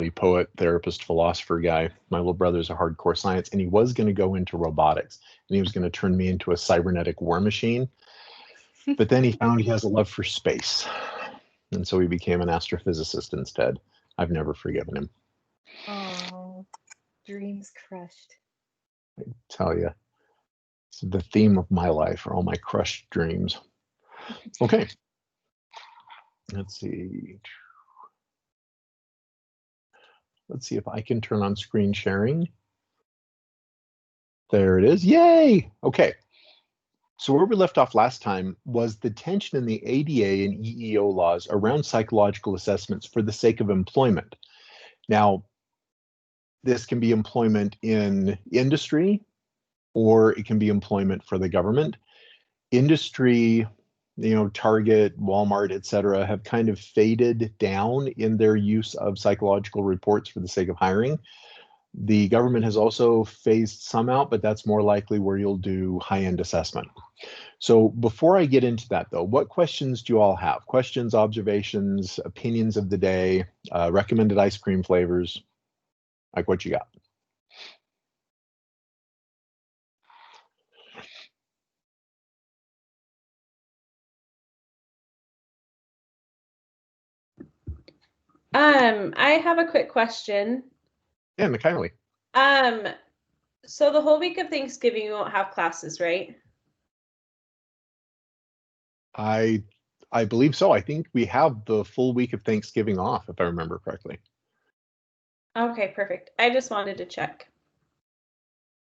poet, therapist, philosopher guy. My little brother's a hardcore science, and he was going to go into robotics, and he was going to turn me into a cybernetic war machine. But then he found he has a love for space, and so he became an astrophysicist instead. I've never forgiven him. Oh, dreams crushed. I tell you, it's the theme of my life are all my crushed dreams. Okay, let's see. Let's see if I can turn on screen sharing. There it is. Yay! Okay. So where we left off last time was the tension in the ADA and EEO laws around psychological assessments for the sake of employment. Now, this can be employment in industry, or it can be employment for the government. Industry, Target, Walmart, etc., have kind of faded down in their use of psychological reports for the sake of hiring. The government has also phased some out, but that's more likely where you'll do high-end assessment. So before I get into that, though, what questions do you all have? Questions, observations, opinions of the day, recommended ice cream flavors? Like, what you got? I have a quick question. Yeah, McKinley. So the whole week of Thanksgiving, you won't have classes, right? I believe so. I think we have the full week of Thanksgiving off, if I remember correctly. Okay, perfect. I just wanted to check.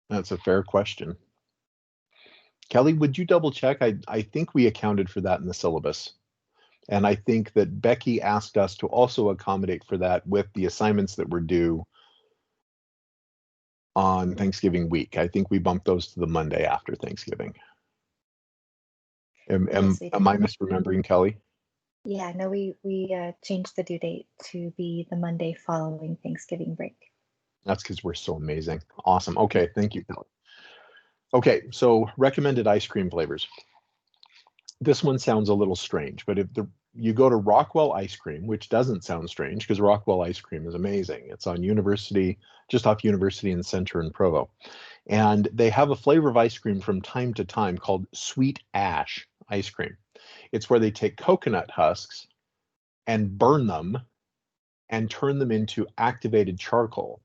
That's a fair question. Kelly, would you double check? I think we accounted for that in the syllabus. And I think that Becky asked us to also accommodate for that with the assignments that were due on Thanksgiving week. I think we bumped those to the Monday after Thanksgiving. Am I misremembering, Kelly? Yeah, no, we changed the due date to be the Monday following Thanksgiving break. That's because we're so amazing. Awesome. Okay, thank you, Kelly. Okay, so recommended ice cream flavors. This one sounds a little strange, but if you go to Rockwell Ice Cream, which doesn't sound strange because Rockwell Ice Cream is amazing. It's on University, just off University and Center in Provo. And they have a flavor of ice cream from time to time called Sweet Ash ice cream. It's where they take coconut husks and burn them and turn them into activated charcoal.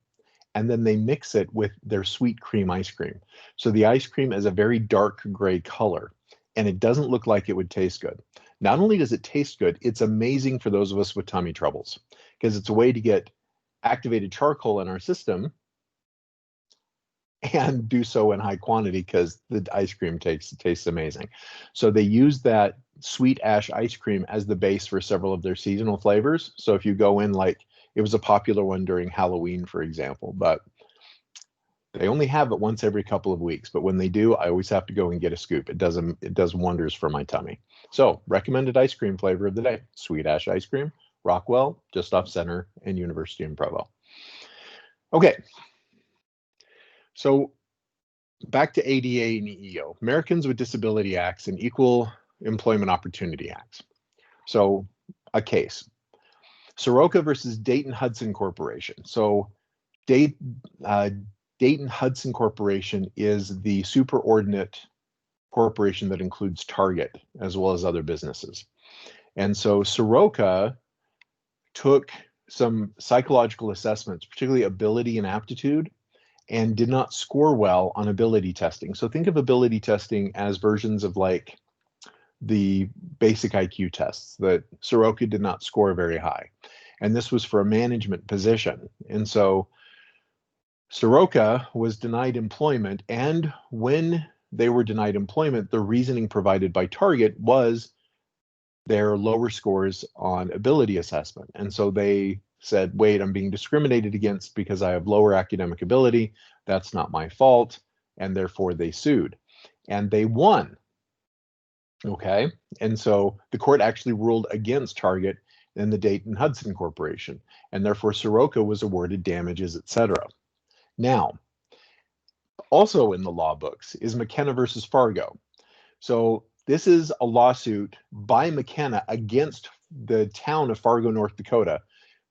And then they mix it with their sweet cream ice cream. So the ice cream is a very dark gray color, and it doesn't look like it would taste good. Not only does it taste good, it's amazing for those of us with tummy troubles, because it's a way to get activated charcoal in our system and do so in high quantity because the ice cream tastes amazing. So they use that Sweet Ash ice cream as the base for several of their seasonal flavors. So if you go in, like, it was a popular one during Halloween, for example, but they only have it once every couple of weeks. But when they do, I always have to go and get a scoop. It does wonders for my tummy. So recommended ice cream flavor of the day: Sweet Ash ice cream, Rockwell, just off Center and University in Provo. Okay. So back to ADA and EEO, Americans with Disability Acts and Equal Employment Opportunity Acts. So a case, Soroka versus Dayton Hudson Corporation. So Dayton Hudson Corporation is the superordinate corporation that includes Target as well as other businesses. And so Soroka took some psychological assessments, particularly ability and aptitude, and did not score well on ability testing. So think of ability testing as versions of like the basic IQ tests that Soroka did not score very high. And this was for a management position. And so Soroka was denied employment. And when they were denied employment, the reasoning provided by Target was their lower scores on ability assessment. And so they said, wait, I'm being discriminated against because I have lower academic ability. That's not my fault. And therefore they sued. And they won. Okay. And so the court actually ruled against Target and the Dayton Hudson Corporation. And therefore Soroka was awarded damages, etc. Now, also in the law books is McKenna versus Fargo. So this is a lawsuit by McKenna against the town of Fargo, North Dakota,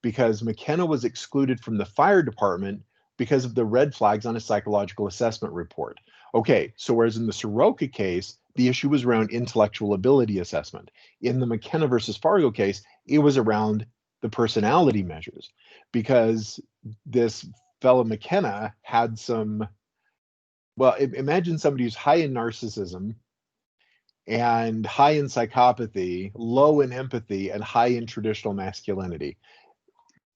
because McKenna was excluded from the fire department because of the red flags on a psychological assessment report. Okay, so whereas in the Soroka case, the issue was around intellectual ability assessment. In the McKenna versus Fargo case, it was around the personality measures, because this fellow McKenna had some, well, imagine somebody who's high in narcissism and high in psychopathy, low in empathy, and high in traditional masculinity.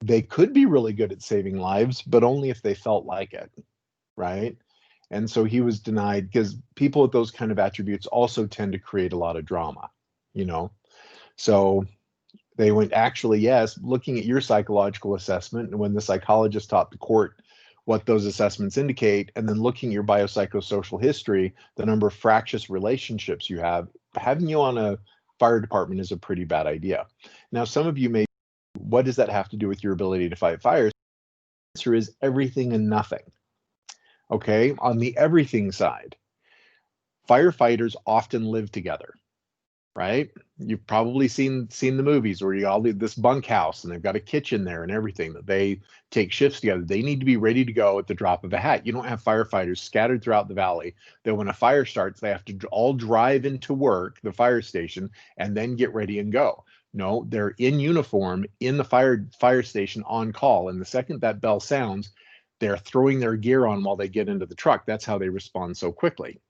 They could be really good at saving lives, but only if they felt like it, right? And so he was denied, because people with those kind of attributes also tend to create a lot of drama, you know? So they went, actually, yes, looking at your psychological assessment, and when the psychologist taught the court what those assessments indicate, and then looking at your biopsychosocial history, the number of fractious relationships you have, having you on a fire department is a pretty bad idea. Now, some of you may, what does that have to do with your ability to fight fires? The answer is everything and nothing. Okay, on the everything side, firefighters often live together, right? You've probably seen the movies where you all leave this bunkhouse and they've got a kitchen there and everything, that they take shifts together. They need to be ready to go at the drop of a hat. You don't have firefighters scattered throughout the valley that when a fire starts, they have to all drive into work, the fire station, and then get ready and go. No, they're in uniform in the fire station on call. And the second that bell sounds, they're throwing their gear on while they get into the truck. That's how they respond so quickly,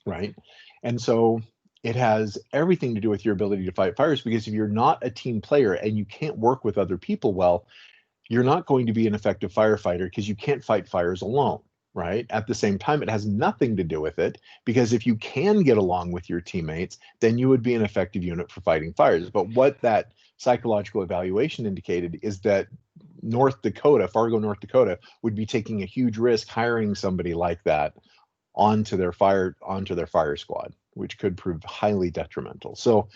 right? And so it has everything to do with your ability to fight fires, because if you're not a team player and you can't work with other people well, you're not going to be an effective firefighter, because you can't fight fires alone, right? At the same time, it has nothing to do with it, because if you can get along with your teammates, then you would be an effective unit for fighting fires. But what that psychological evaluation indicated is that North Dakota, Fargo, North Dakota, would be taking a huge risk hiring somebody like that onto their fire squad, which could prove highly detrimental. So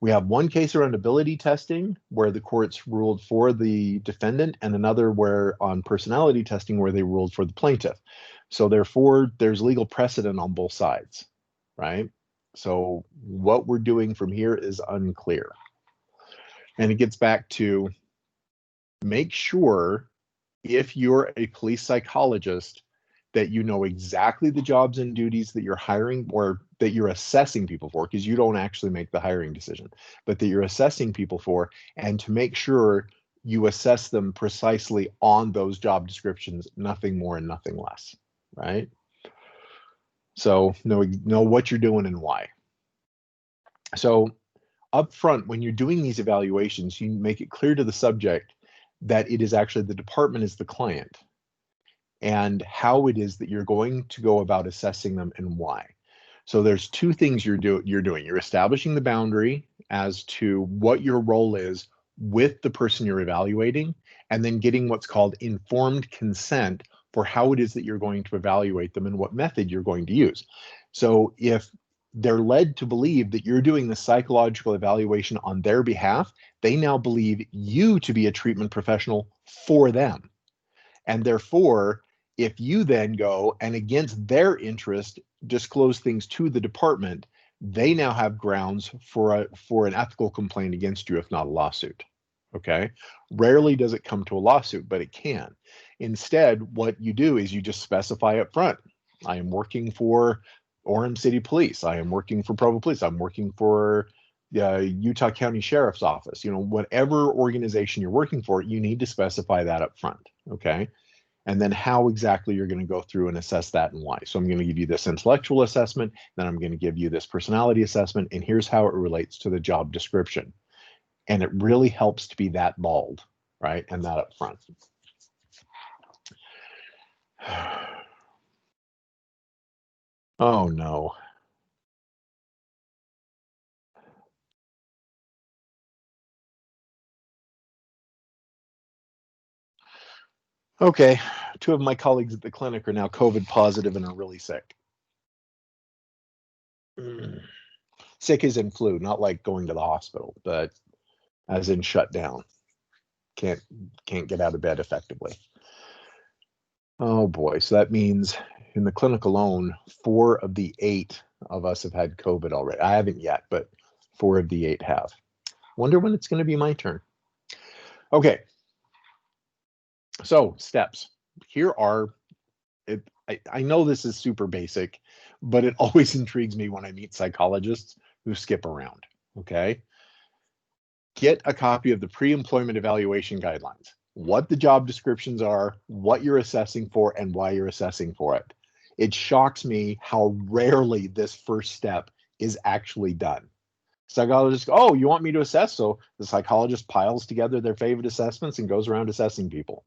we have one case around ability testing where the courts ruled for the defendant, and another where on personality testing where they ruled for the plaintiff. So therefore, there's legal precedent on both sides, right? So what we're doing from here is unclear. And it gets back to, make sure, if you're a police psychologist, that you know exactly the jobs and duties that you're hiring or that you're assessing people for, because you don't actually make the hiring decision, but that you're assessing people for, and to make sure you assess them precisely on those job descriptions, nothing more and nothing less, right? So know what you're doing and why. So up front, when you're doing these evaluations, you make it clear to the subject that it is actually the department is the client, and how it is that you're going to go about assessing them and why. So there's two things you're doing. You're establishing the boundary as to what your role is with the person you're evaluating, and then getting what's called informed consent for how it is that you're going to evaluate them and what method you're going to use. So if they're led to believe that you're doing the psychological evaluation on their behalf, they now believe you to be a treatment professional for them. And therefore, if you then go and against their interest disclose things to the department, they now have grounds for an ethical complaint against you, if not a lawsuit. Okay. Rarely does it come to a lawsuit, but it can. Instead, what you do is you just specify up front, I am working for Orem City Police. I am working for Provo Police. I'm working for Utah County Sheriff's Office. You know, whatever organization you're working for, you need to specify that up front. Okay. And then how exactly you're going to go through and assess that and why. So I'm going to give you this intellectual assessment, then I'm going to give you this personality assessment, and here's how it relates to the job description. And it really helps to be that bald, right? And that up front. Oh no. Okay, two of my colleagues at the clinic are now COVID positive and are really sick. Sick as in flu, not like going to the hospital, but as in shut down. Can't get out of bed effectively. Oh boy, so that means in the clinic alone, 4 of the 8 of us have had COVID already. I haven't yet, but 4 of the 8 have. Wonder when it's going to be my turn. Okay, So steps. Here are, I know this is super basic, but it always intrigues me when I meet psychologists who skip around. Okay. Get a copy of the pre-employment evaluation guidelines, what the job descriptions are, what you're assessing for, and why you're assessing for it. It shocks me how rarely this first step is actually done. Psychologists go, oh, you want me to assess? So the psychologist piles together their favorite assessments and goes around assessing people.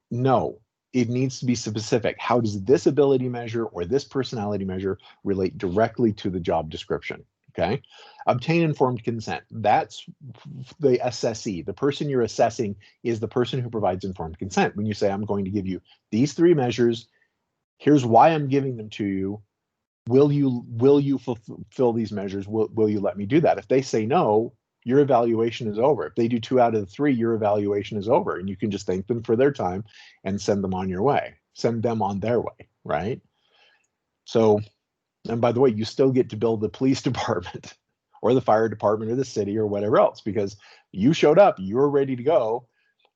No, it needs to be specific. How does this ability measure or this personality measure relate directly to the job description? Okay. Obtain informed consent. That's the assessee. The person you're assessing is the person who provides informed consent. When you say, I'm going to give you these 3 measures, here's why I'm giving them to you. Will you fulfill these measures? Will you let me do that? If they say no, your evaluation is over. If they do 2 out of the 3, your evaluation is over, and you can just thank them for their time and send them on your way. Send them on their way, right? So, and by the way, you still get to bill the police department or the fire department or the city or whatever else, because you showed up, you're ready to go.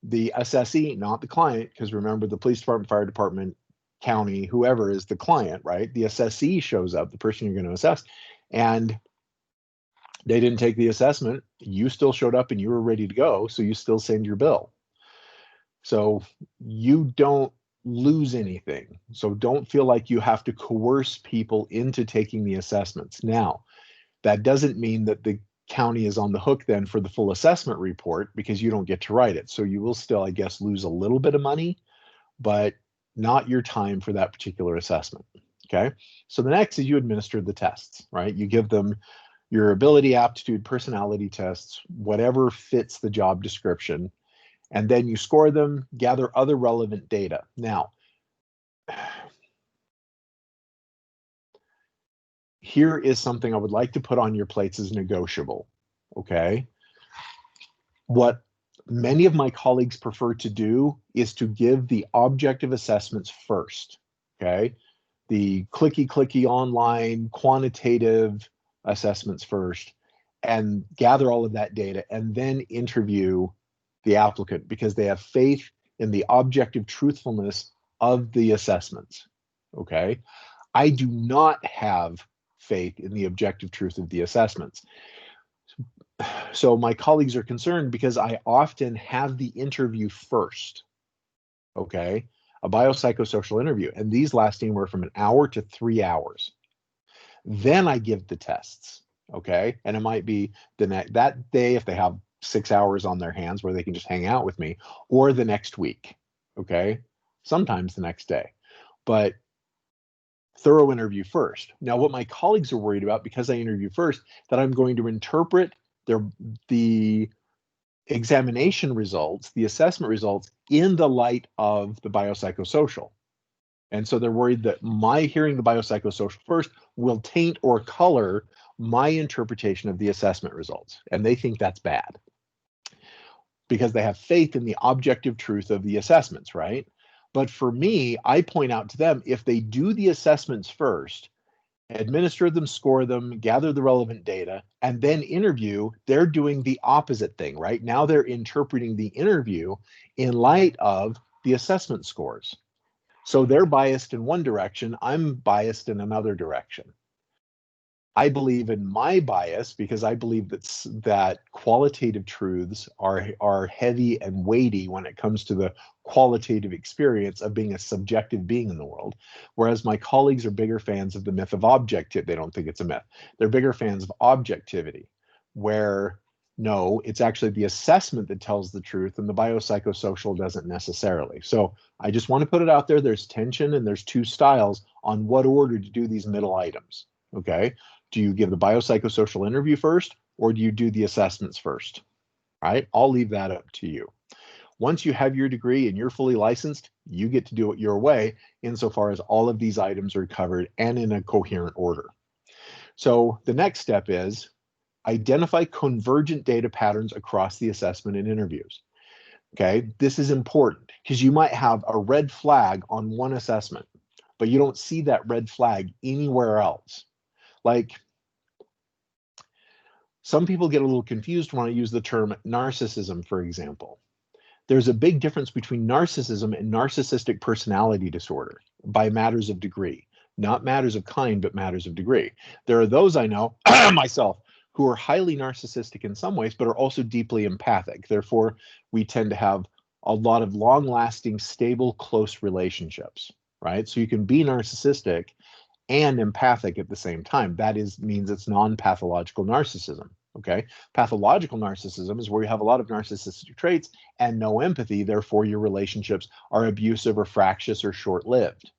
The assessee, not the client, because remember, the police department, fire department, county, whoever is the client, right? The assessee shows up, the person you're going to assess, and they didn't take the assessment. You still showed up and you were ready to go, so you still send your bill. So you don't lose anything. So don't feel like you have to coerce people into taking the assessments. Now, that doesn't mean that the county is on the hook then for the full assessment report, because you don't get to write it. So you will still, I guess, lose a little bit of money, but not your time for that particular assessment. Okay. So the next is you administer the tests, right? You give them your ability, aptitude, personality tests, whatever fits the job description, and then you score them, gather other relevant data. Now, here is something I would like to put on your plates as negotiable. Okay. What many of my colleagues prefer to do is to give the objective assessments first. Okay. The clicky online quantitative assessments first, and gather all of that data and then interview the applicant, because they have faith in the objective truthfulness of the assessments. Okay. I do not have faith in the objective truth of the assessments. So my colleagues are concerned because I often have the interview first. Okay. A biopsychosocial interview, and these last anywhere from 1 hour to 3 hours. Then I give the tests. Okay. And it might be that day, if they have 6 hours on their hands where they can just hang out with me, or the next week. Okay. Sometimes the next day, but thorough interview first. Now, what my colleagues are worried about, because I interview first, that I'm going to interpret the examination results, the assessment results, in the light of the biopsychosocial. And so they're worried that my hearing the biopsychosocial first will taint or color my interpretation of the assessment results. And they think that's bad, because they have faith in the objective truth of the assessments, right? But for me, I point out to them, if they do the assessments first, administer them, score them, gather the relevant data, and then interview, they're doing the opposite thing, right? Now they're interpreting the interview in light of the assessment scores. So they're biased in one direction, I'm biased in another direction. I believe in my bias because I believe that qualitative truths are heavy and weighty when it comes to the qualitative experience of being a subjective being in the world. Whereas my colleagues are bigger fans of the myth of objectivity. They don't think it's a myth. They're bigger fans of objectivity, where no, it's actually the assessment that tells the truth, and the biopsychosocial doesn't necessarily. So I just want to put it out there. There's tension, and there's 2 styles on what order to do these middle items. Okay. Do you give the biopsychosocial interview first, or do you do the assessments first? All right. I'll leave that up to you. Once you have your degree and you're fully licensed, you get to do it your way, insofar as all of these items are covered and in a coherent order. So the next step is identify convergent data patterns across the assessment and interviews. Okay. This is important because you might have a red flag on one assessment, but you don't see that red flag anywhere else. Like, some people get a little confused when I use the term narcissism, for example. There's a big difference between narcissism and narcissistic personality disorder by matters of degree, not matters of kind, but matters of degree. There are those I know, myself, who are highly narcissistic in some ways, but are also deeply empathic. Therefore, we tend to have a lot of long-lasting, stable, close relationships, right? So you can be narcissistic and empathic at the same time. That means it's non-pathological narcissism, okay? Pathological narcissism is where you have a lot of narcissistic traits and no empathy, therefore your relationships are abusive or fractious or short-lived,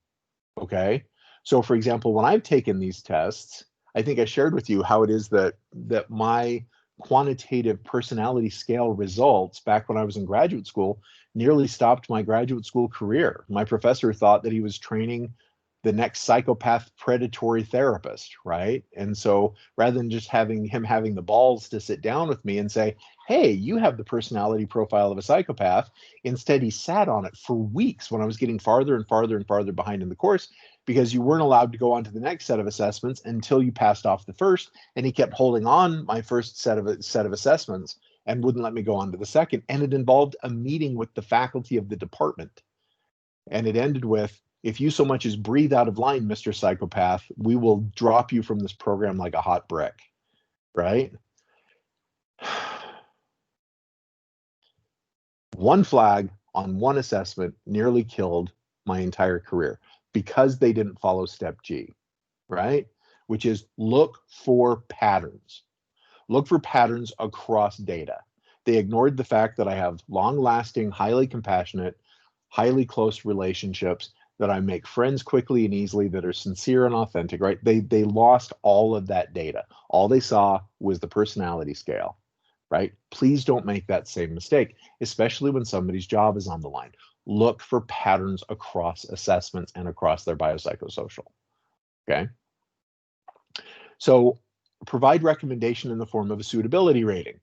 okay? So for example, when I've taken these tests, I think I shared with you how it is that my quantitative personality scale results back when I was in graduate school nearly stopped my graduate school career. My professor thought that he was training the next psychopath predatory therapist, right? And so rather than just having the balls to sit down with me and say, hey, you have the personality profile of a psychopath, instead he sat on it for weeks when I was getting farther and farther and farther behind in the course, because you weren't allowed to go on to the next set of assessments until you passed off the first, and he kept holding on my first set of assessments and wouldn't let me go on to the second. And it involved a meeting with the faculty of the department. And it ended with, if you so much as breathe out of line, Mr. Psychopath, we will drop you from this program like a hot brick, right? One flag on one assessment nearly killed my entire career because they didn't follow step G, right? Which is look for patterns. Look for patterns across data. They ignored the fact that I have long-lasting, highly compassionate, highly close relationships, that I make friends quickly and easily, that are sincere and authentic, right? They lost all of that data. All they saw was the personality scale, right? Please don't make that same mistake, especially when somebody's job is on the line. Look for patterns across assessments and across their biopsychosocial, okay? So provide recommendation in the form of a suitability rating.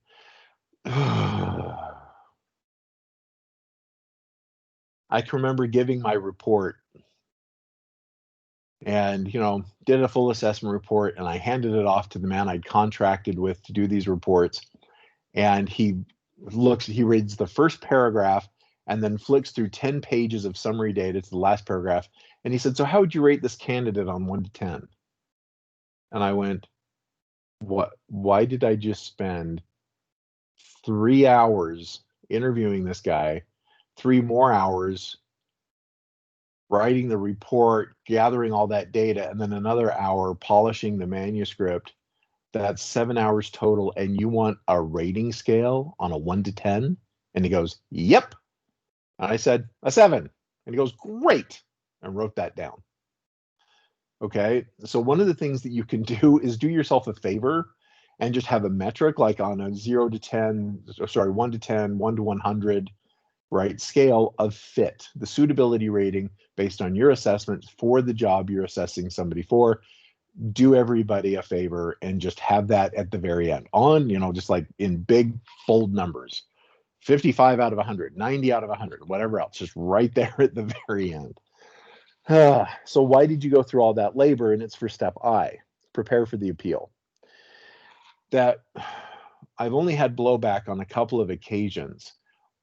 I can remember giving my report and, did a full assessment report, and I handed it off to the man I'd contracted with to do these reports. And he reads the first paragraph and then flicks through 10 pages of summary data to the last paragraph. And he said, so how would you rate this candidate on 1 to 10? And I went, why did I just spend 3 hours interviewing this guy, 3 more hours writing the report, gathering all that data, and then another hour polishing the manuscript? That's 7 hours total, and you want a rating scale on a 1 to 10? And he goes, yep. And I said, a 7. And he goes, great, and wrote that down. Okay, so one of the things that you can do is do yourself a favor and just have a metric, like on a 0 to 10, sorry, 1 to 10, 1 to 100, right, scale of fit, the suitability rating based on your assessment for the job you're assessing somebody for. Do everybody a favor and just have that at the very end on, just like in big bold numbers, 55 out of 100, 90 out of 100, whatever else, just right there at the very end. So why did you go through all that labor? And it's for step I, prepare for the appeal. That I've only had blowback on a couple of occasions,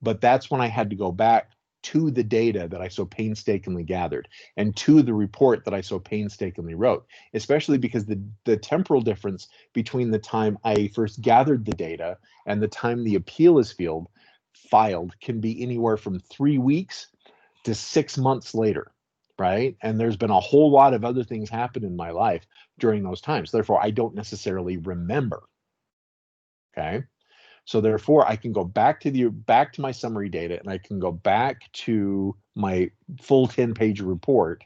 but that's when I had to go back to the data that I so painstakingly gathered and to the report that I so painstakingly wrote, especially because the temporal difference between the time I first gathered the data and the time the appeal is filed can be anywhere from 3 weeks to 6 months later, right? And there's been a whole lot of other things happen in my life during those times. Therefore, I don't necessarily remember, okay? So therefore, I can go back to my summary data, and I can go back to my full 10-page report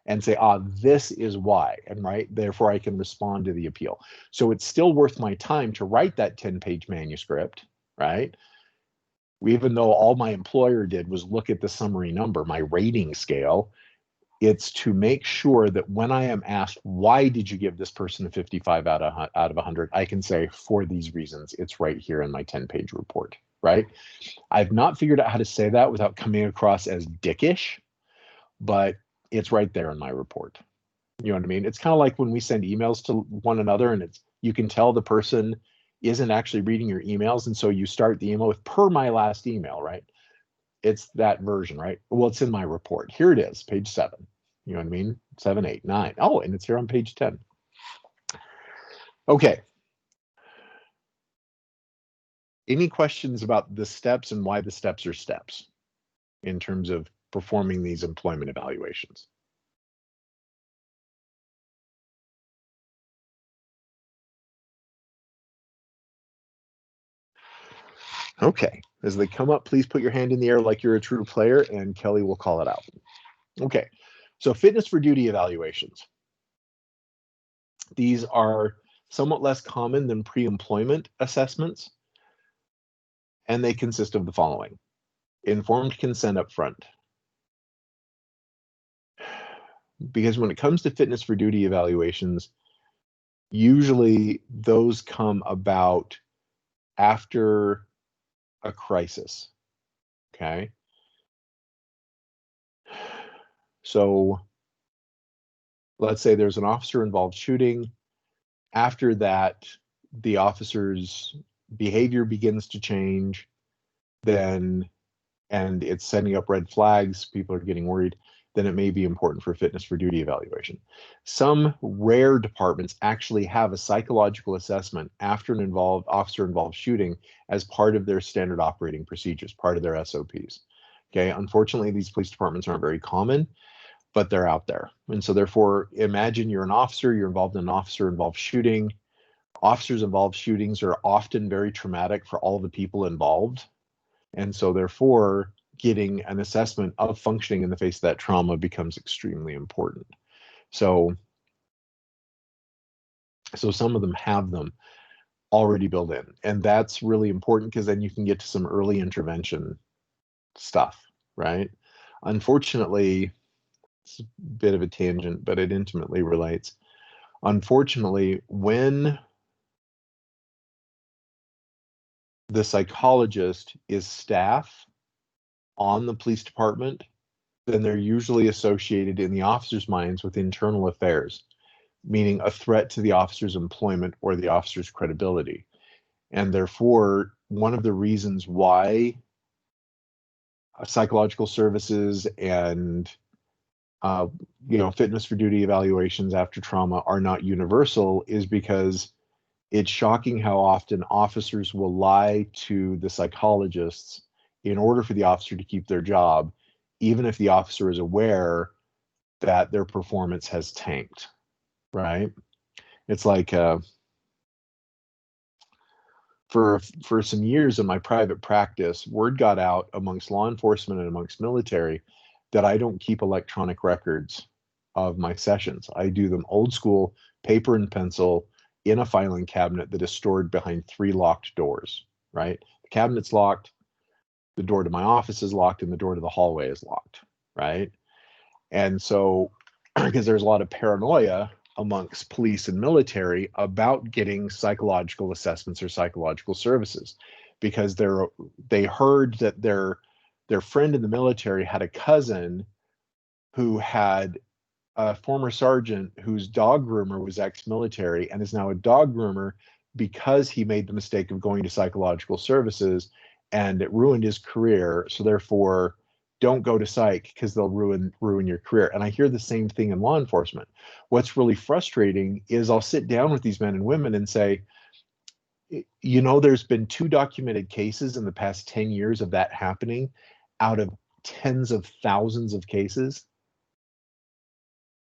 and say, this is why, and right, therefore I can respond to the appeal. So it's still worth my time to write that 10-page manuscript, right? Even though all my employer did was look at the summary number, my rating scale, it's to make sure that when I am asked, why did you give this person a 55 out of 100, I can say, for these reasons. It's right here in my 10-page report, right? I've not figured out how to say that without coming across as dickish, but it's right there in my report. You know what I mean? It's kind of like when we send emails to one another, and you can tell the person isn't actually reading your emails, and so you start the email with, per my last email, right? it's that version, right? Well, it's in my report. Here it is, page 7. You know what I mean? 7, 8, 9. Oh, and it's here on page 10. Okay. Any questions about the steps and why the steps are steps in terms of performing these employment evaluations? Okay, as they come up, please put your hand in the air like you're a true player, and Kelly will call it out. Okay, so fitness for duty evaluations. These are somewhat less common than pre-employment assessments, and they consist of the following. Informed consent up front. Because when it comes to fitness for duty evaluations, usually those come about after a crisis, okay? So let's say there's an officer-involved shooting. After that, the officer's behavior begins to change, and it's sending up red flags, people are getting worried, then it may be important for fitness for duty evaluation. Some rare departments actually have a psychological assessment after an officer-involved shooting as part of their standard operating procedures, part of their SOPs. Okay, unfortunately, these police departments aren't very common, but they're out there. And so therefore, imagine you're an officer, you're involved in an officer-involved shooting. Officers-involved shootings are often very traumatic for all the people involved. And so therefore, getting an assessment of functioning in the face of that trauma becomes extremely important. So some of them have them already built in. And that's really important because then you can get to some early intervention stuff, right? Unfortunately, it's a bit of a tangent, but it intimately relates. Unfortunately, when the psychologist is staff on the police department, then they're usually associated in the officers' minds with internal affairs, meaning a threat to the officer's employment or the officer's credibility. And therefore, one of the reasons why psychological services and fitness for duty evaluations after trauma are not universal is because it's shocking how often officers will lie to the psychologists in order for the officer to keep their job, even if the officer is aware that their performance has tanked, right? It's like for some years in my private practice, word got out amongst law enforcement and amongst military that I don't keep electronic records of my sessions. I do them old school, paper and pencil, in a filing cabinet that is stored behind 3 locked doors, right? The cabinet's locked, the door to my office is locked, and the door to the hallway is locked, right? And so, because there's a lot of paranoia amongst police and military about getting psychological assessments or psychological services, because they heard that their friend in the military had a cousin who had a former sergeant whose dog groomer was ex-military and is now a dog groomer because he made the mistake of going to psychological services, and it ruined his career. So therefore, don't go to psych because they'll ruin your career. And I hear the same thing in law enforcement. What's really frustrating is I'll sit down with these men and women and say, there's been 2 documented cases in the past 10 years of that happening out of tens of thousands of cases.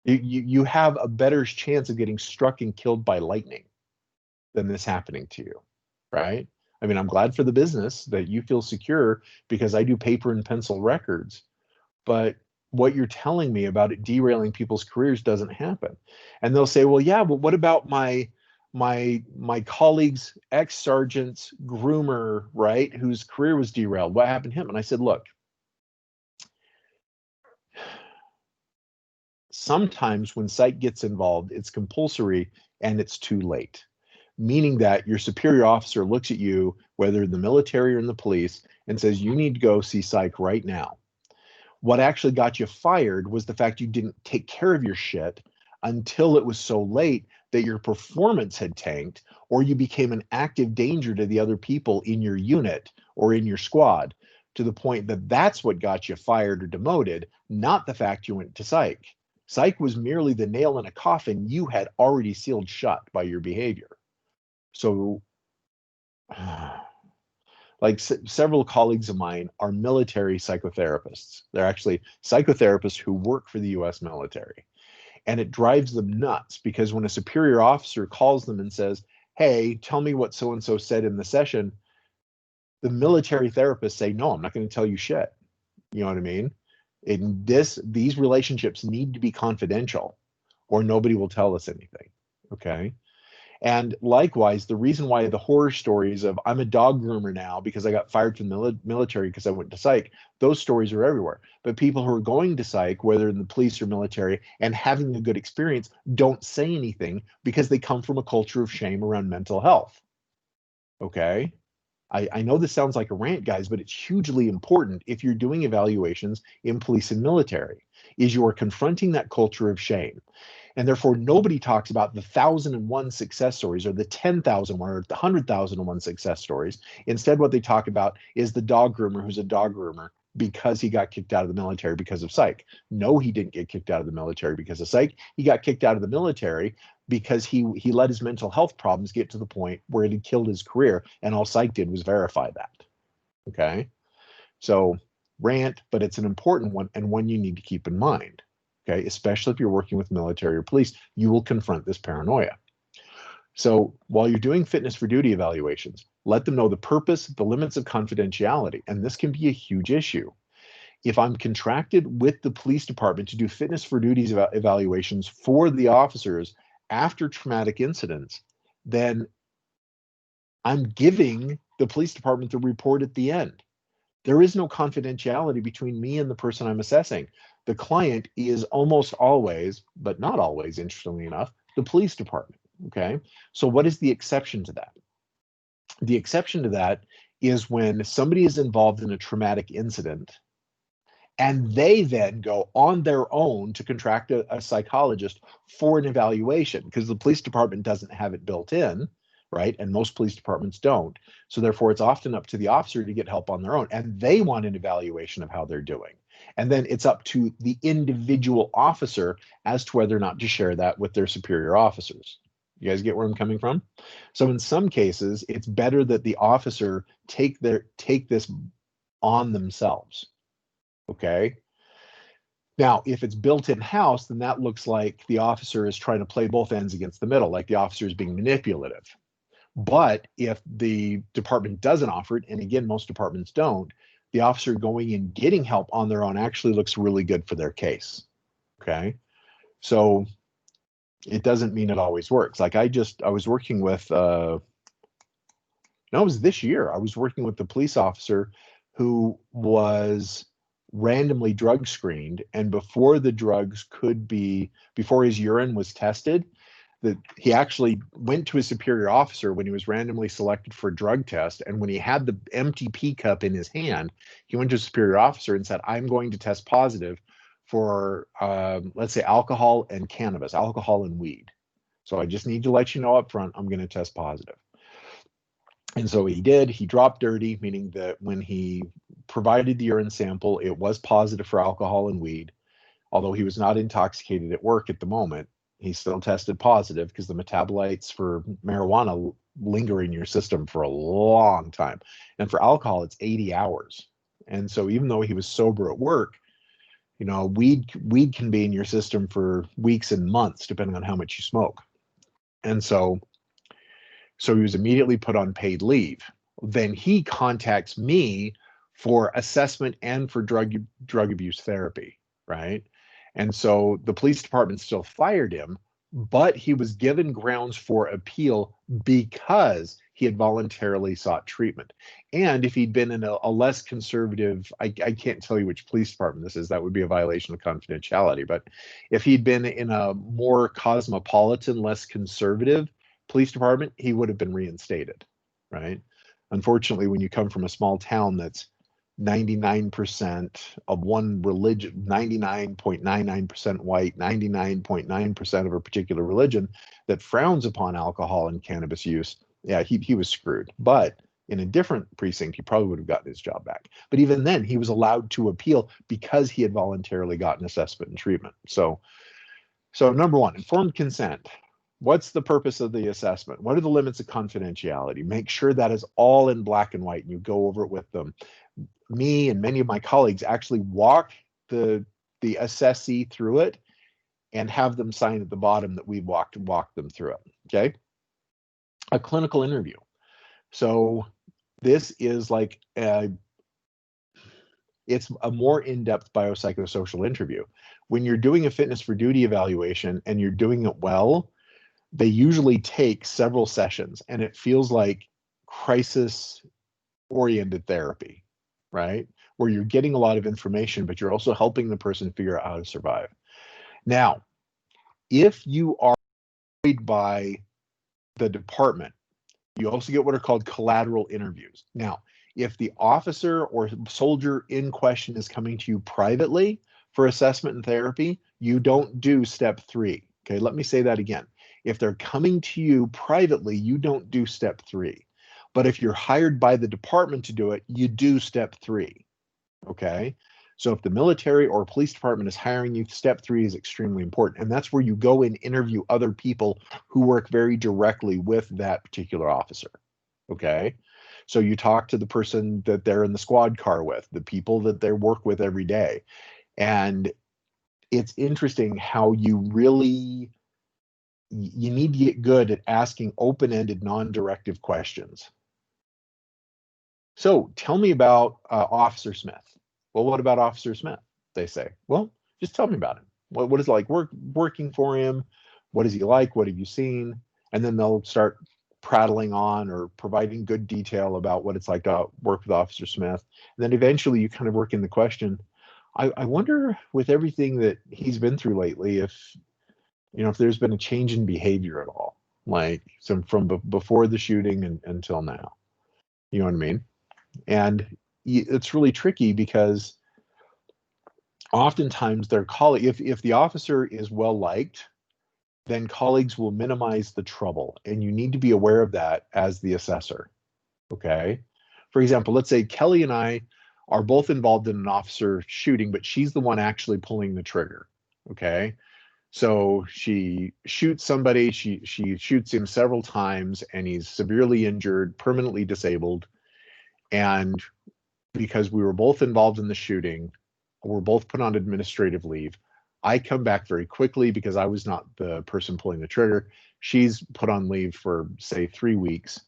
You have a better chance of getting struck and killed by lightning than this happening to you, right? I mean, I'm glad for the business that you feel secure because I do paper and pencil records, but what you're telling me about it derailing people's careers doesn't happen. And they'll say, well, yeah, but what about my colleague's ex-sergeant's groomer, right, whose career was derailed? What happened to him? And I said, look, sometimes when psych gets involved, it's compulsory and it's too late, meaning that your superior officer looks at you, whether in the military or in the police, and says, you need to go see psych right now. What actually got you fired was the fact you didn't take care of your shit until it was so late that your performance had tanked, or you became an active danger to the other people in your unit or in your squad. to the point that that's what got you fired or demoted, not the fact you went to psych. Psych was merely the nail in a coffin you had already sealed shut by your behavior. So, like several colleagues of mine are military psychotherapists. They're actually psychotherapists who work for the US military. And it drives them nuts because when a superior officer calls them and says, hey, tell me what so-and-so said in the session, the military therapists say, no, I'm not going to tell you shit. You know what I mean? These relationships need to be confidential or nobody will tell us anything. Okay. And likewise, the reason why the horror stories of I'm a dog groomer now because I got fired from the military because I went to psych, those stories are everywhere. But people who are going to psych, whether in the police or military, and having a good experience, don't say anything because they come from a culture of shame around mental health. Okay? I know this sounds like a rant, guys, but it's hugely important if you're doing evaluations in police and military, is you are confronting that culture of shame. And therefore, nobody talks about the 1,001 success stories or the 10,001 or the 100,001 success stories. Instead, what they talk about is the dog groomer who's a dog groomer because he got kicked out of the military because of psych. No, he didn't get kicked out of the military because of psych. He got kicked out of the military because he let his mental health problems get to the point where it had killed his career, and all psych did was verify that. Okay? So, rant, but it's an important one and one you need to keep in mind. Okay, especially if you're working with military or police, you will confront this paranoia. So while you're doing fitness for duty evaluations, let them know the purpose, the limits of confidentiality, and this can be a huge issue. If I'm contracted with the police department to do fitness for duties evaluations for the officers after traumatic incidents, then I'm giving the police department the report at the end. There is no confidentiality between me and the person I'm assessing. The client is almost always, but not always, interestingly enough, the police department. Okay. So what is the exception to that? The exception to that is when somebody is involved in a traumatic incident and they then go on their own to contract a psychologist for an evaluation because the police department doesn't have it built in, right? And most police departments don't. So therefore, it's often up to the officer to get help on their own, and they want an evaluation of how they're doing. And then it's up to the individual officer as to whether or not to share that with their superior officers. You guys get where I'm coming from? So in some cases, it's better that the officer take this on themselves. Okay. Now, if it's built in-house, then that looks like the officer is trying to play both ends against the middle, like the officer is being manipulative. But if the department doesn't offer it, and again, most departments don't, the officer going and getting help on their own actually looks really good for their case. Okay. So it doesn't mean it always works. Like I was working with, no, it was this year. I was working with the police officer who was randomly drug screened, and before the drugs before his urine was tested, that he actually went to his superior officer when he was randomly selected for a drug test, and when he had the empty pee cup in his hand, he went to his superior officer and said, I'm going to test positive for let's say alcohol and cannabis, alcohol and weed. So I just need to let you know up front, I'm going to test positive. And so he did. He dropped dirty, meaning that when he provided the urine sample, it was positive for alcohol and weed. Although he was not intoxicated at work at the moment, he still tested positive because the metabolites for marijuana linger in your system for a long time. And for alcohol, it's 80 hours. And so even though he was sober at work, you know, weed can be in your system for weeks and months, depending on how much you smoke. And so he was immediately put on paid leave. Then he contacts me for assessment and for drug abuse therapy, right? And so the police department still fired him, but he was given grounds for appeal because he had voluntarily sought treatment. And if he'd been in a less conservative, I can't tell you which police department this is, that would be a violation of confidentiality. But if he'd been in a more cosmopolitan, less conservative police department, he would have been reinstated, right? Unfortunately, when you come from a small town that's 99% of one religion, 99.99% white, 99.9% of a particular religion that frowns upon alcohol and cannabis use, yeah, he was screwed. But in a different precinct, he probably would have gotten his job back. But even then, he was allowed to appeal because he had voluntarily gotten assessment and treatment. So number one, informed consent. What's the purpose of the assessment? What are the limits of confidentiality? Make sure that is all in black and white and you go over it with them. Me and many of my colleagues actually walk the assessee through it and have them sign at the bottom that we've walked them through it. Okay. A clinical interview. So this is like it's a more in-depth biopsychosocial interview. When you're doing a fitness for duty evaluation and you're doing it well, they usually take several sessions, and it feels like crisis-oriented therapy, right? Where you're getting a lot of information, but you're also helping the person figure out how to survive. Now, if you are employed by the department, you also get what are called collateral interviews. Now, if the officer or soldier in question is coming to you privately for assessment and therapy, you don't do step 3. Okay, let me say that again. If they're coming to you privately, you don't do step 3. But if you're hired by the department to do it, you do step 3. Okay, so if the military or police department is hiring you, step 3 is extremely important. And that's where you go and interview other people who work very directly with that particular officer. Okay, so you talk to the person that they're in the squad car with, the people that they work with every day. And it's interesting how you need to get good at asking open-ended, non-directive questions. So tell me about Officer Smith. Well, what about Officer Smith? They say, well, just tell me about him. What is it like working for him? What is he like? What have you seen? And then they'll start prattling on or providing good detail about what it's like to work with Officer Smith. And then eventually you kind of work in the question, I wonder with everything that he's been through lately, if there's been a change in behavior at all, like from before the shooting until now. You know what I mean? And it's really tricky because oftentimes their colleague, if the officer is well liked, then colleagues will minimize the trouble, and you need to be aware of that as the assessor. Okay. For example, let's say Kelly and I are both involved in an officer shooting, but she's the one actually pulling the trigger. Okay. So she shoots somebody, she shoots him several times, and he's severely injured, permanently disabled. And because we were both involved in the shooting, we're both put on administrative leave. I come back very quickly because I was not the person pulling the trigger. She's put on leave for, say, 3 weeks,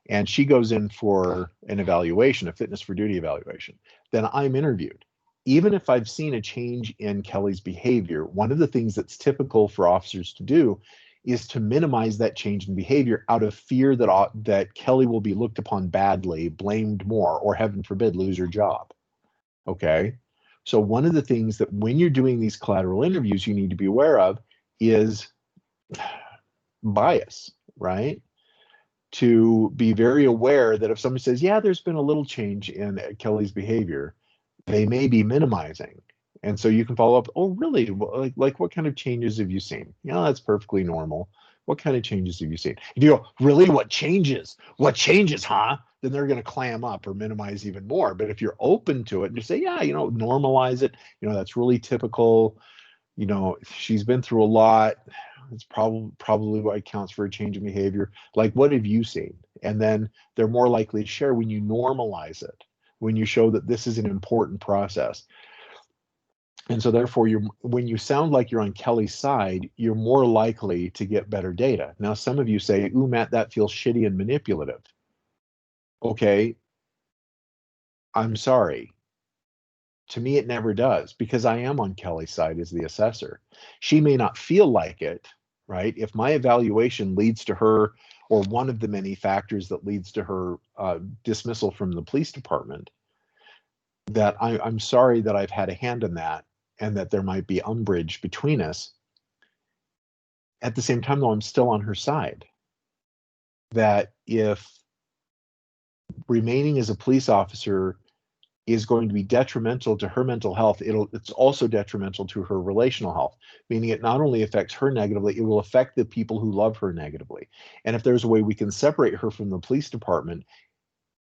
and she goes in for an evaluation, a fitness for duty evaluation. Then I'm interviewed. Even if I've seen a change in Kelly's behavior, one of the things that's typical for officers to do is to minimize that change in behavior out of fear that Kelly will be looked upon badly, blamed more, or heaven forbid, lose her job. Okay. So one of the things that when you're doing these collateral interviews, you need to be aware of is bias, right? To be very aware that if somebody says, yeah, there's been a little change in Kelly's behavior, they may be minimizing. And so you can follow up, oh, really? Like what kind of changes have you seen? Yeah, that's perfectly normal. What kind of changes have you seen? If you go, really, what changes? What changes, huh? Then they're going to clam up or minimize even more. But if you're open to it and you say, yeah, normalize it, that's really typical. She's been through a lot. It's probably what counts for a change in behavior. Like, what have you seen? And then they're more likely to share when you normalize it, when you show that this is an important process. And so therefore, when you sound like you're on Kelly's side, you're more likely to get better data. Now, some of you say, ooh, Matt, that feels shitty and manipulative. Okay, I'm sorry. To me, it never does, because I am on Kelly's side as the assessor. She may not feel like it, right? If my evaluation leads to her, or one of the many factors that leads to her dismissal from the police department, that I'm sorry that I've had a hand in that, and that there might be umbrage between us. At the same time, though, I'm still on her side. That if remaining as a police officer is going to be detrimental to her mental health, it's also detrimental to her relational health, meaning it not only affects her negatively, it will affect the people who love her negatively. And if there's a way we can separate her from the police department,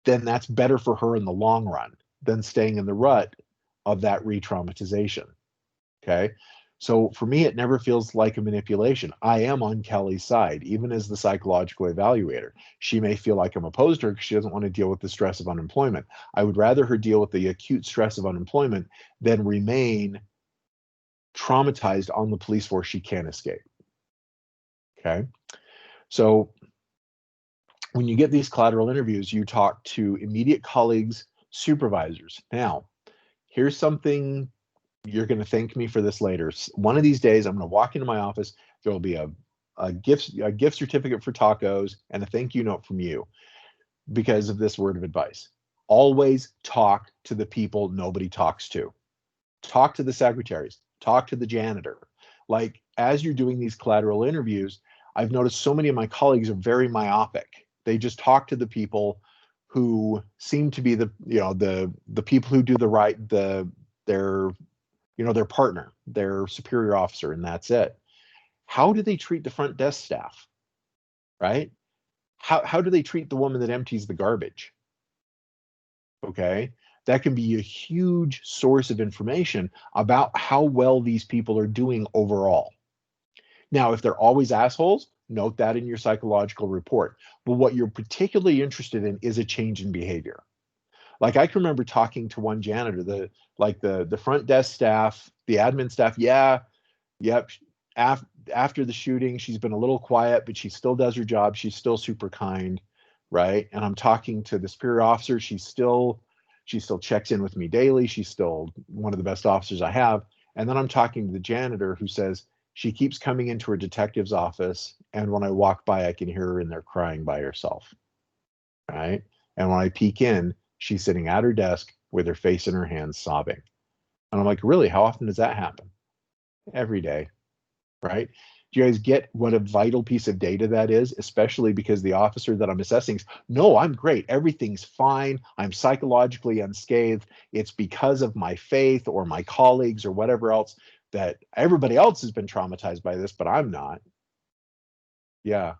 then that's better for her in the long run than staying in the rut of that re-traumatization. Okay. So for me, it never feels like a manipulation. I am on Kelly's side, even as the psychological evaluator. She may feel like I'm opposed to her because she doesn't want to deal with the stress of unemployment. I would rather her deal with the acute stress of unemployment than remain traumatized on the police force she can't escape. Okay. So when you get these collateral interviews, you talk to immediate colleagues, supervisors. Now, here's something, you're going to thank me for this later. One of these days, I'm going to walk into my office. There will be a gift certificate for tacos and a thank you note from you because of this word of advice. Always talk to the people nobody talks to. Talk to the secretaries. Talk to the janitor. Like, as you're doing these collateral interviews, I've noticed so many of my colleagues are very myopic. They just talk to the people who seem to be the people who do the right, their partner, their superior officer, and that's it. How do they treat the front desk staff, right? How do they treat the woman that empties the garbage? Okay, that can be a huge source of information about how well these people are doing overall. Now, if they're always assholes, note that in your psychological report. But what you're particularly interested in is a change in behavior. Like, I can remember talking to one janitor, the front desk staff, the admin staff. Yep. After the shooting, she's been a little quiet, but she still does her job. She's still super kind, right? And I'm talking to the superior officer. She still checks in with me daily. She's still one of the best officers I have. And then I'm talking to the janitor who says she keeps coming into her detective's office, and when I walk by, I can hear her in there crying by herself, right? And when I peek in, she's sitting at her desk with her face in her hands, sobbing. And I'm like, really? How often does that happen? Every day, right? Do you guys get what a vital piece of data that is? Especially because the officer that I'm assessing is, no, I'm great. Everything's fine. I'm psychologically unscathed. It's because of my faith or my colleagues or whatever else that everybody else has been traumatized by this, but I'm not. Yeah.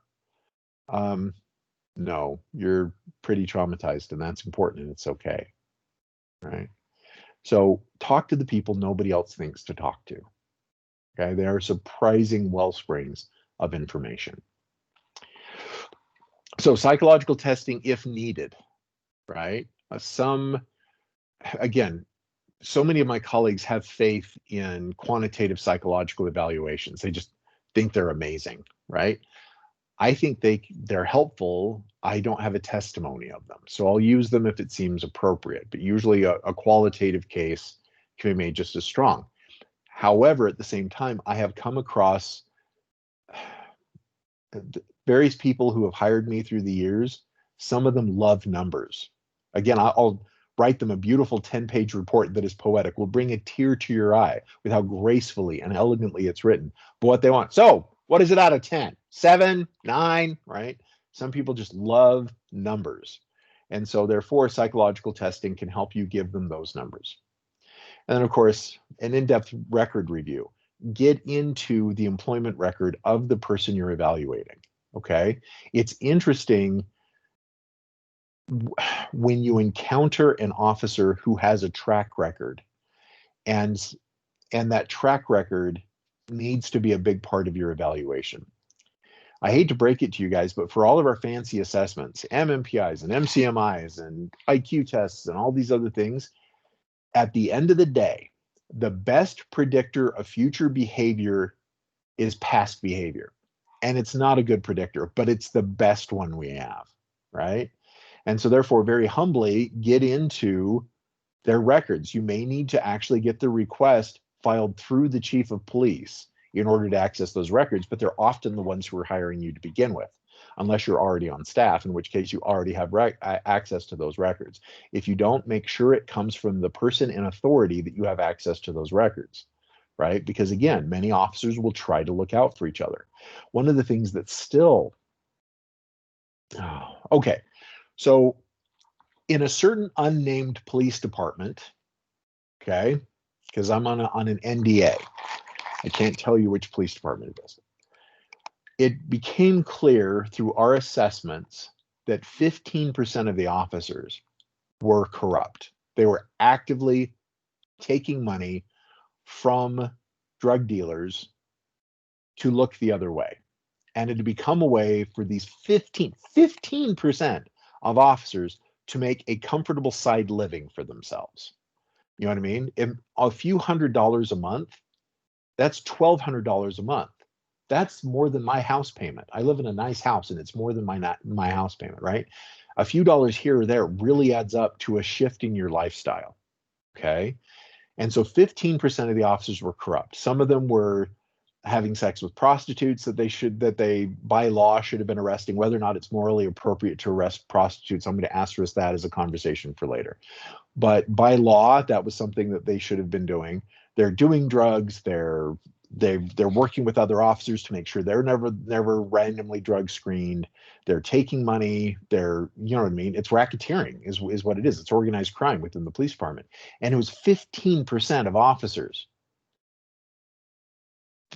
No, you're pretty traumatized, and that's important, and it's okay, right? So talk to the people nobody else thinks to talk to. Okay, they are surprising well springs of information. So psychological testing, if needed, right? Again, so many of my colleagues have faith in quantitative psychological evaluations. They just think they're amazing, right? I think they're helpful. I don't have a testimony of them, so I'll use them if it seems appropriate, but usually a qualitative case can be made just as strong. However, at the same time, I have come across various people who have hired me through the years. Some of them love numbers. Again, I'll write them a beautiful 10-page report that is poetic, will bring a tear to your eye with how gracefully and elegantly it's written. But what they want, so what is it out of 10? 7, 9, right? Some people just love numbers. And so therefore, psychological testing can help you give them those numbers. And then, of course, an in-depth record review. Get into the employment record of the person you're evaluating, okay? It's interesting when you encounter an officer who has a track record, and that track record needs to be a big part of your evaluation. I hate to break it to you guys, but for all of our fancy assessments, MMPIs and MCMIs and IQ tests and all these other things, at the end of the day, the best predictor of future behavior is past behavior. And it's not a good predictor, but it's the best one we have, right? And so therefore, very humbly, get into their records. You may need to actually get the request filed through the chief of police in order to access those records, but they're often the ones who are hiring you to begin with, unless you're already on staff, in which case you already have access to those records. If you don't, make sure it comes from the person in authority that you have access to those records, right? Because again, many officers will try to look out for each other. One of the things that's still, okay, so in a certain unnamed police department, okay, because I'm on an NDA, I can't tell you which police department it is. It became clear through our assessments that 15% of the officers were corrupt. They were actively taking money from drug dealers to look the other way. And it had become a way for these 15% of officers to make a comfortable side living for themselves. You know what I mean? A few $100s a month, that's $1,200 a month. That's more than my house payment. I live in a nice house and it's more than my house payment, right? A few dollars here or there really adds up to a shift in your lifestyle. Okay. And so 15% of the officers were corrupt. Some of them were having sex with prostitutes that they by law should have been arresting. Whether or not it's morally appropriate to arrest prostitutes, I'm going to asterisk that as a conversation for later. But by law, that was something that they should have been doing. They're doing drugs. They're working with other officers to make sure they're never randomly drug screened. They're taking money. You know what I mean? It's racketeering is what it is. It's organized crime within the police department. And it was 15% of officers.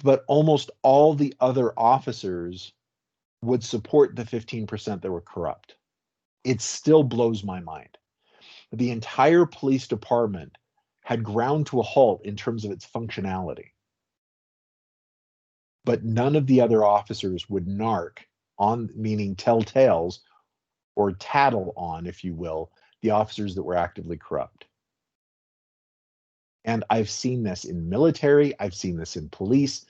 But almost all the other officers would support the 15% that were corrupt. It still blows my mind. The entire police department had ground to a halt in terms of its functionality. But none of the other officers would narc on, meaning tell tales or tattle on, if you will, the officers that were actively corrupt. And I've seen this in military, I've seen this in police.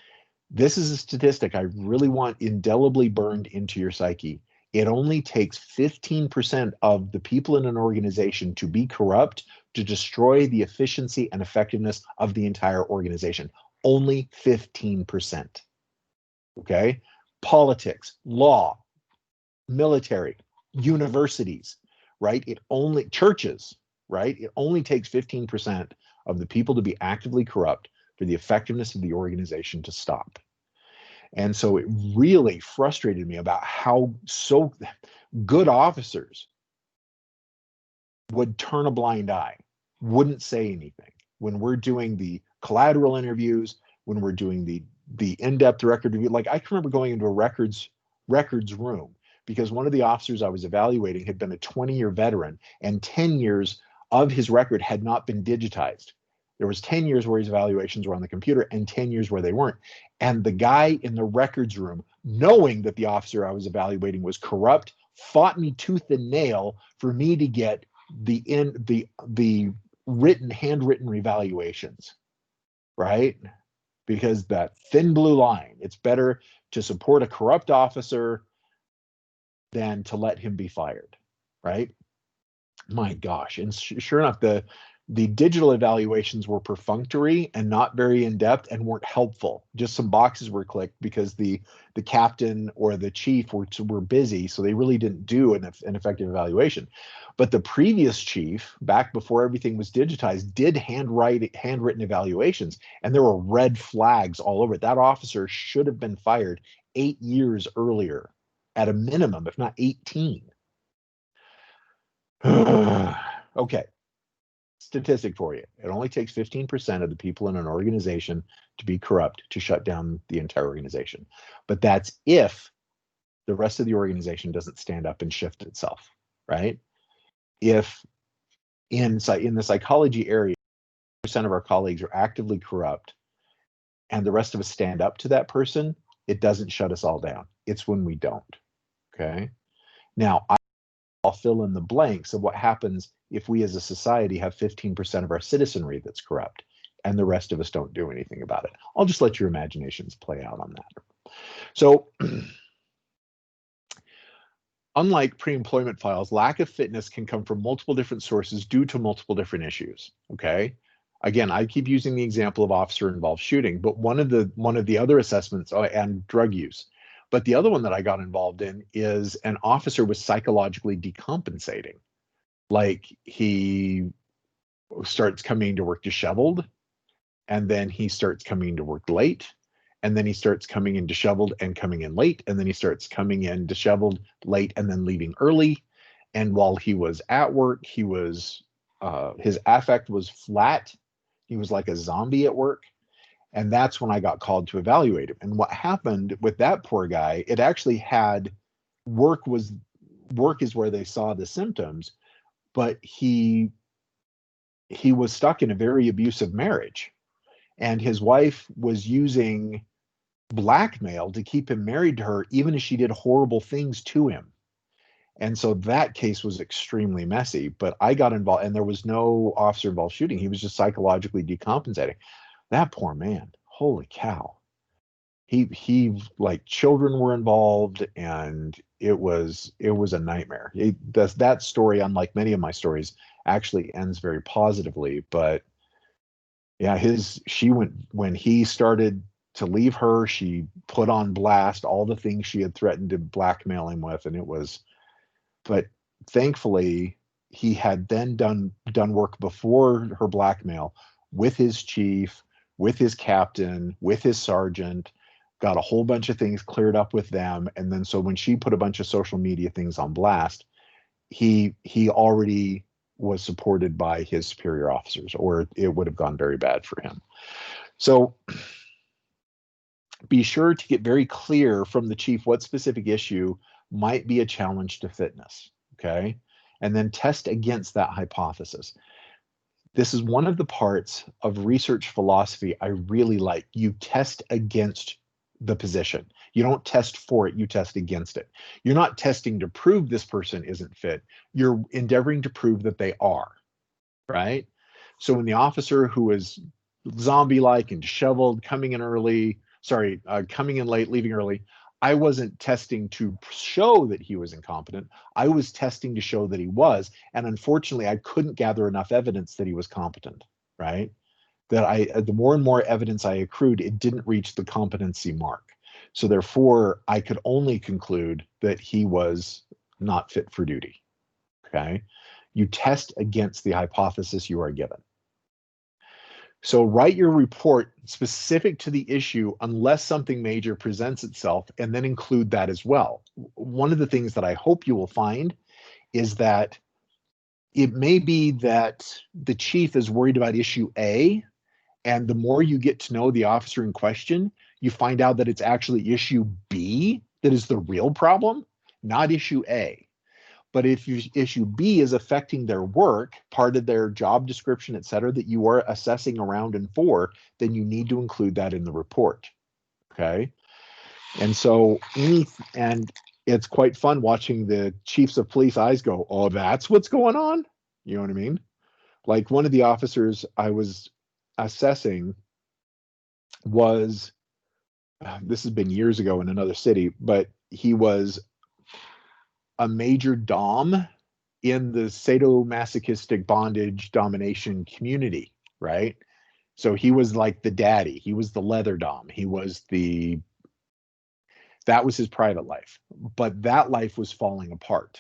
This is a statistic I really want indelibly burned into your psyche. It only takes 15% of the people in an organization to be corrupt to destroy the efficiency and effectiveness of the entire organization. Only 15%. Okay? Politics, law, military, universities, right? Churches, right? It only takes 15% of the people to be actively corrupt for the effectiveness of the organization to stop. And so it really frustrated me about how so good officers would turn a blind eye, wouldn't say anything. When we're doing the collateral interviews, when we're doing the in-depth record review, like I can remember going into a records room because one of the officers I was evaluating had been a 20-year veteran and 10 years of his record had not been digitized. There was 10 years where his evaluations were on the computer and 10 years where they weren't. And the guy in the records room, knowing that the officer I was evaluating was corrupt, fought me tooth and nail for me to get the handwritten revaluations, right? Because that thin blue line, it's better to support a corrupt officer than to let him be fired, right? My gosh. And sure enough, the digital evaluations were perfunctory and not very in-depth and weren't helpful. Just some boxes were clicked because the captain or the chief were busy, so they really didn't do an effective evaluation. But the previous chief, back before everything was digitized, did handwritten evaluations, and there were red flags all over it. That officer should have been fired 8 years earlier, at a minimum, if not 18. Okay. Statistic for you. It only takes 15% of the people in an organization to be corrupt to shut down the entire organization. But that's if the rest of the organization doesn't stand up and shift itself, right? If in the psychology area, percent of our colleagues are actively corrupt and the rest of us stand up to that person, it doesn't shut us all down. It's when we don't, okay? Now, I'll fill in the blanks of what happens if we as a society have 15% of our citizenry that's corrupt and the rest of us don't do anything about it. I'll just let your imaginations play out on that. So unlike pre-employment files, lack of fitness can come from multiple different sources due to multiple different issues, okay? Again, I keep using the example of officer-involved shooting, but one of the other assessments, and drug use, but the other one that I got involved in is an officer was psychologically decompensating. Like he starts coming to work disheveled, and then he starts coming to work late, and then he starts coming in disheveled and coming in late, and then he starts coming in disheveled, late, and then leaving early. And while he was at work, he was his affect was flat. He was like a zombie at work. And that's when I got called to evaluate him. And what happened with that poor guy, it actually had work was work is where they saw the symptoms, but he was stuck in a very abusive marriage, and his wife was using blackmail to keep him married to her, even as she did horrible things to him. And so that case was extremely messy, but I got involved, and there was no officer involved shooting. He was just psychologically decompensating. That poor man, holy cow. He like, children were involved, and it was a nightmare. That story, unlike many of my stories, actually ends very positively. But yeah, when he started to leave her, she put on blast all the things she had threatened to blackmail him with, and it was. But thankfully, he had then done work before her blackmail with his chief, with his captain, with his sergeant, got a whole bunch of things cleared up with them. And then so when she put a bunch of social media things on blast, he already was supported by his superior officers, or it would have gone very bad for him. So be sure to get very clear from the chief what specific issue might be a challenge to fitness, okay? And then test against that hypothesis. This is one of the parts of research philosophy I really like. You test against the position. You don't test for it, you test against it. You're not testing to prove this person isn't fit. You're endeavoring to prove that they are, right? So when the officer who is zombie-like and disheveled, coming in late, leaving early, I wasn't testing to show that he was incompetent. I was testing to show that he was. And unfortunately, I couldn't gather enough evidence that he was competent, right? The more and more evidence I accrued, it didn't reach the competency mark. So therefore, I could only conclude that he was not fit for duty, okay? You test against the hypothesis you are given. So write your report specific to the issue unless something major presents itself, and then include that as well. One of the things that I hope you will find is that it may be that the chief is worried about issue A, and the more you get to know the officer in question, you find out that it's actually issue B that is the real problem, not issue A. But if issue B is affecting their work, part of their job description, et cetera, that you are assessing around and for, then you need to include that in the report. Okay. And so and it's quite fun watching the chiefs of police eyes go, oh, that's what's going on. You know what I mean? Like, one of the officers I was assessing was, this has been years ago in another city, but he was a major dom in the sadomasochistic bondage domination community, right? So he was like the daddy. He was the leather dom. That was his private life. But that life was falling apart.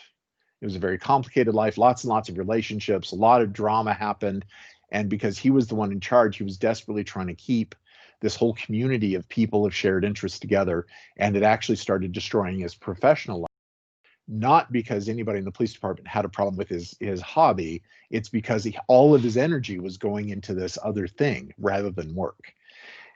It was a very complicated life, lots and lots of relationships, a lot of drama happened. And because he was the one in charge, he was desperately trying to keep this whole community of people of shared interests together. And it actually started destroying his professional life. Not because anybody in the police department had a problem with his hobby. It's because all of his energy was going into this other thing rather than work.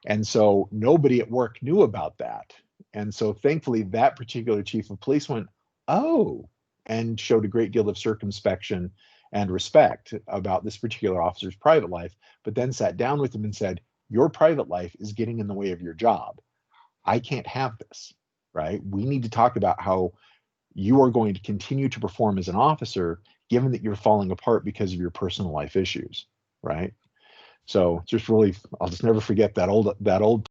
And so nobody at work knew about that. And so thankfully, that particular chief of police went, oh, and showed a great deal of circumspection and respect about this particular officer's private life, but then sat down with him and said, your private life is getting in the way of your job. I can't have this, right? We need to talk about how you are going to continue to perform as an officer, given that you're falling apart because of your personal life issues, right? So just really, I'll just never forget that old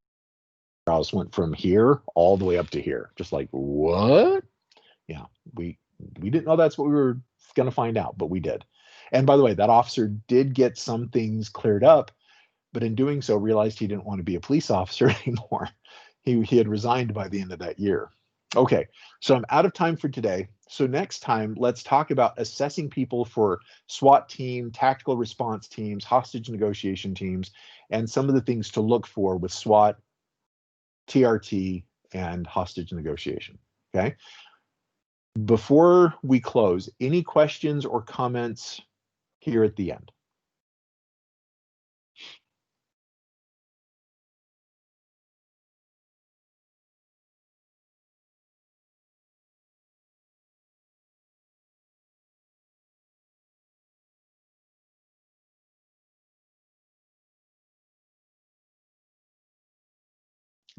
house went from here all the way up to here. Just like, what? Yeah, we didn't know that's what we were going to find out, but we did. And by the way, that officer did get some things cleared up, but in doing so realized he didn't want to be a police officer anymore. He had resigned by the end of that year. Okay, so I'm out of time for today. So next time, let's talk about assessing people for SWAT team, tactical response teams, hostage negotiation teams, and some of the things to look for with SWAT, TRT, and hostage negotiation. Okay. Before we close, any questions or comments here at the end?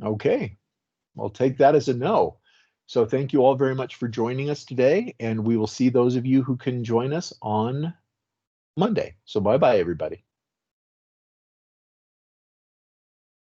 Okay, I'll take that as a no. So thank you all very much for joining us today, and we will see those of you who can join us on Monday. So bye-bye, everybody.